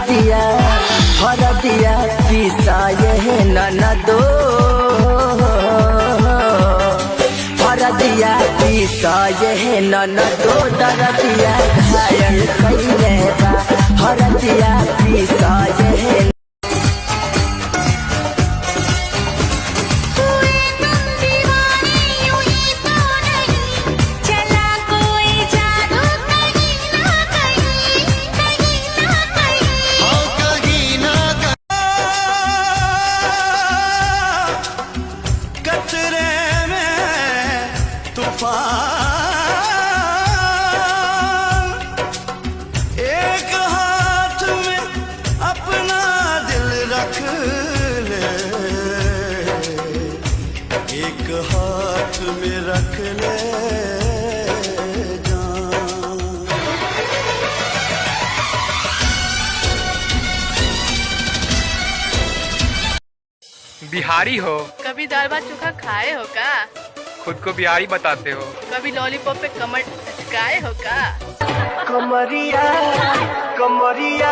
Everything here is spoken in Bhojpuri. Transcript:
हरदिया हरदिया पिसाए है ननदो, हरदिया पिसाए है ननदो, दरदिया घायल कइले बा, हरदिया पिसाए है। एक हाथ में अपना दिल रख ले, एक हाथ में रख ले जान। बिहारी हो? कभी दाल भात चोखा खाए हो का? खुद को बिहारी बताते हो? कभी लॉलीपॉप पे कमर अटकाए हो का? कमरिया कमरिया